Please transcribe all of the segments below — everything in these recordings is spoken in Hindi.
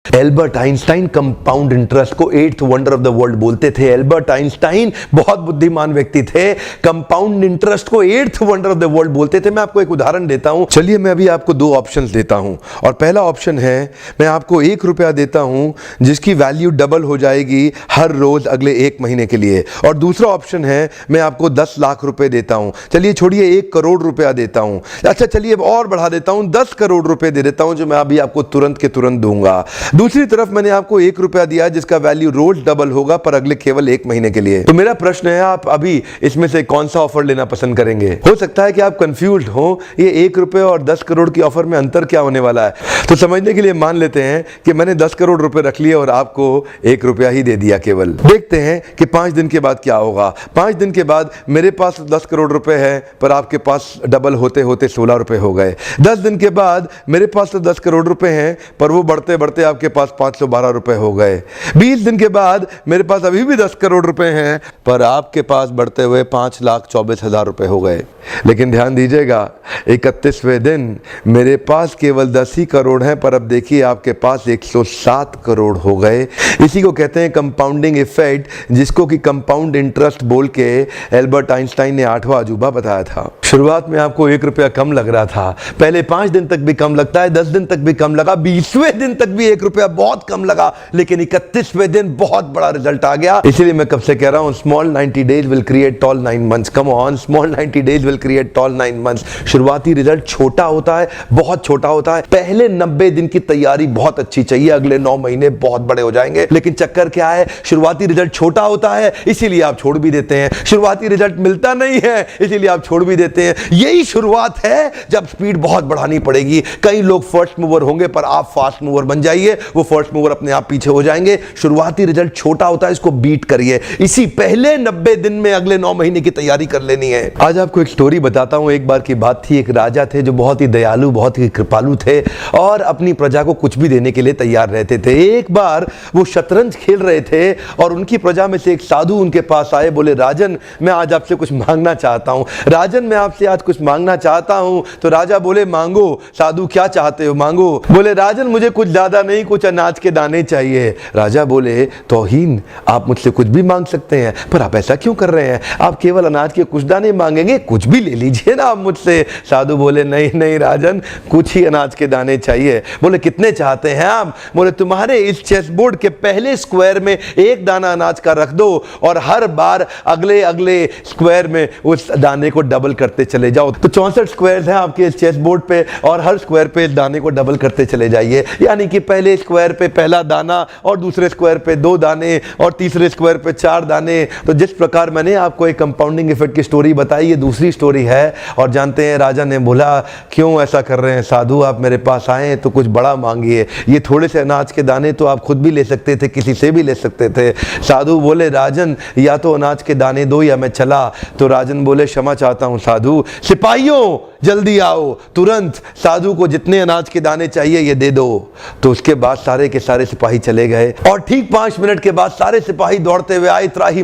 एल्बर्ट आइंस्टाइन कंपाउंड इंटरेस्ट को eighth wonder of the world बोलते थे। एल्बर्ट आइंस्टाइन बहुत बुद्धिमान व्यक्ति थे, कंपाउंड इंटरेस्ट को eighth wonder of the world बोलते थे। मैं आपको एक उदाहरण देता हूं। चलिए मैं अभी आपको दो ऑप्शंस देता हूं और पहला ऑप्शन है मैं आपको 1 रुपया देता हूं जिसकी वैल्यू डबल हो जाएगी हर रोज अगले 1 महीने के लिए, और दूसरा ऑप्शन है मैं आपको 10 लाख रुपए देता हूं। चलिए छोड़िए 1 करोड़ रुपया देता हूं, अच्छा चलिए और बढ़ा देता हूं 10 करोड़ रुपए दे देता हूं जो मैं अभी आपको तुरंत के तुरंत दूंगा। दूसरी तरफ मैंने आपको 1 रुपया दिया जिसका वैल्यू रोज डबल होगा पर अगले केवल 1 महीने के लिए। तो मेरा प्रश्न है आप अभी इसमें से कौन सा ऑफर लेना पसंद करेंगे? हो सकता है कि आप कंफ्यूज्ड हो ये 1 रुपए और 10 करोड़ की ऑफर में अंतर क्या होने वाला है। तो समझने के लिए मान लेते हैं कि मैंने 10 करोड़ रुपए रख लिए और आपको 1 रुपया ही दे दिया केवल। देखते हैं कि 5 दिन के बाद क्या होगा। 5 दिन के बाद मेरे पास 10 करोड़ रुपए है पर आपके पास डबल होते होते 16 रुपए हो गए। 10 दिन के बाद मेरे पास तो 10 करोड़ रुपए हैं पर वो बढ़ते बढ़ते आपके पास 512 रुपए हो गए। 20 दिन के बाद मेरे पास अभी भी 10 करोड़ रुपए हैं पर आपके पास बढ़ते हुए 5,24,000 रुपए हो गए। लेकिन ध्यान दीजिएगा 31वें दिन मेरे पास केवल 10 ही करोड़ हैं पर अब देखिए आपके पास 107 करोड़ हो गए। इसी को कहते हैं कंपाउंडिंग इफेक्ट, जिसको कि कंपाउंड इंटरेस्ट बोल के एल्बर्ट आइंस्टाइन ने 8वां अजूबा बताया था। शुरुआत में आपको 1 रुपया कम लग रहा था, पहले 5 दिन तक भी कम लगता है, 10 दिन तक भी कम लगा, 20वें दिन तक भी 1 रुपया बहुत कम लगा, लेकिन 31वें दिन बहुत बड़ा रिजल्ट आ गया। इसीलिए मैं कब से कह रहा हूं small 90 days will create tall 9 months. Come on, small 90 days will create tall 9 months. शुरुआती रिजल्ट छोटा होता है, बहुत छोटा होता है। पहले 90 दिन की तैयारी बहुत अच्छी चाहिए, अगले 9 महीने बहुत बड़े हो जाएंगे। लेकिन चक्कर क्या है, शुरुआती रिजल्ट छोटा होता है इसीलिए आप छोड़ भी देते हैं। शुरुआती रिजल्ट मिलता नहीं है इसीलिए आप छोड़ भी देते हैं। यही शुरुआत है जब स्पीड बहुत बढ़ानी पड़ेगी। कई लोग फर्स्ट मूवर होंगे पर आप फास्ट मूवर बन जाइए, वो फर्स्ट मूवर अपने आप पीछे हो जाएंगे। शुरुआती रिजल्ट छोटा होता है, इसको बीट करिए। इसी पहले 90 दिन में अगले 9 महीने की तैयारी कर लेनी है। आज आपको एक स्टोरी बताता हूं। एक बार की बात थी, एक राजा थे जो बहुत ही दयालु, बहुत ही कृपालु थे और अपनी प्रजा को कुछ भी देने के लिए तैयार रहते थे। एक बार वो शतरंज खेल रहे थे और उनकी प्रजा में से एक साधु उनके पास आए, बोले राजन मैं आज आपसे कुछ मांगना चाहता हूं। राजन मैं आपसे आज कुछ मांगना चाहता हूं। तो राजा बोले मांगो। साधु क्या चाहते हो, मांगो। बोले राजन मुझे कुछ ज्यादा नहीं, कुछ अनाज के दाने चाहिए। राजा बोले तौहीन, आप मुझसे कुछ भी मांग सकते हैं पर आप ऐसा क्यों कर रहे हैं? आप केवल अनाज के कुछ दाने मांगेंगे, कुछ भी ले लीजिए ना आप मुझसे। साधु बोले नहीं नहीं राजन, कुछ ही अनाज के दाने चाहिए। बोले कितने चाहते हैं आप? बोले तुम्हारे इस चेस बोर्ड के पहले स्क्वायर में 1 दाना अनाज का रख दो और हर बार अगले अगले स्क्वायर में उस दाने को डबल करते चले जाओ। तो 64 स्क्वायर्स हैं आपके इस चेस बोर्ड पे और हर स्क्वायर पे इस दाने को डबल करते चले जाइए। यानी कि पहले स्क्वायर पे पहला दाना और दूसरे स्क्वायर पे 2 दाने और तीसरे स्क्वायर पे 4 दाने। तो जिस प्रकार मैंने आपको एक कंपाउंडिंग इफेक्ट की स्टोरी बताई, ये दूसरी स्टोरी है। और जानते हैं राजा ने बोला क्यों ऐसा कर रहे हैं साधु, आप मेरे पास आए तो कुछ बड़ा मांगिए। ये थोड़े से अनाज के दाने तो आप खुद भी ले सकते थे, किसी से भी ले सकते थे। साधु बोले राजन या तो अनाज के दाने दो या मैं चला। तो राजन बोले क्षमा चाहता हूं साधु, सिपाहियों जल्दी आओ तुरंत, साधु को जितने अनाज के दाने चाहिए ये दे दो। तो उसके बाद सारे के सारे सिपाही चले गए और ठीक 5 मिनट के बाद सारे सिपाही दौड़ते हुए आए, त्राही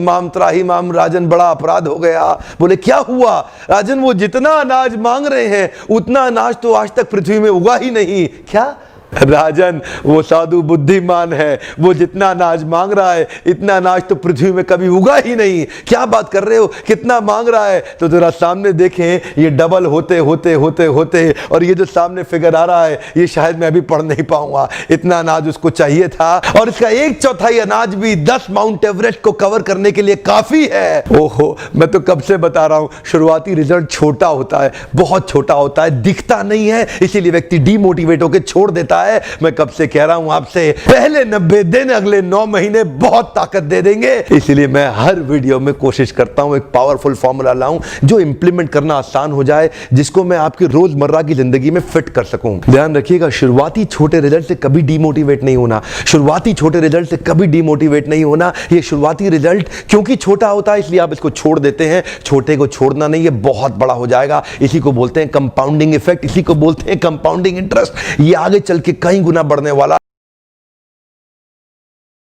माम राजन बड़ा अपराध हो गया। बोले क्या हुआ? राजन वो जितना अनाज मांग रहे हैं उतना अनाज तो आज तक पृथ्वी में उगा ही नहीं। क्या? राजन वो साधु बुद्धिमान है, वो जितना अनाज मांग रहा है इतना अनाज तो पृथ्वी में कभी उगा ही नहीं। क्या बात कर रहे हो, कितना मांग रहा है? तो जरा सामने देखें, ये डबल होते होते होते होते और ये जो सामने फिगर आ रहा है ये शायद मैं अभी पढ़ नहीं पाऊंगा, इतना अनाज उसको चाहिए था। और इसका 1/4 अनाज भी 10 माउंट एवरेस्ट को कवर करने के लिए काफी है। ओहो, मैं तो कब से बता रहा हूं शुरुआती रिजल्ट छोटा होता है, बहुत छोटा होता है, दिखता नहीं है, इसीलिए व्यक्ति डीमोटिवेट होकर छोड़ देता है। मैं कब से कह रहा हूं आपसे, पहले 90 दिन अगले 9 महीने बहुत ताकत दे देंगे। इसलिए मैं हर वीडियो में कोशिश करता हूं एक पावरफुल फॉर्मूला लाऊं जो इंप्लीमेंट करना आसान हो जाए, जिसको मैं आपकी रोजमर्रा की जिंदगी में फिट कर सकूं। ध्यान रखिएगा, शुरुआती छोटे रिजल्ट से कभी डीमोटिवेट नहीं होना। शुरुआती छोटे रिजल्ट से कभी डीमोटिवेट नहीं होना। ये शुरुआती रिजल्ट क्योंकि छोटा होता है इसलिए आप इसको छोड़ देते हैं। छोटे को छोड़ना नहीं, ये बहुत बड़ा हो जाएगा। इसी को बोलते हैं कंपाउंडिंग इफेक्ट, इसी को बोलते हैं कंपाउंडिंग इंटरेस्ट। ये आगे चल के कई गुना बढ़ने वाला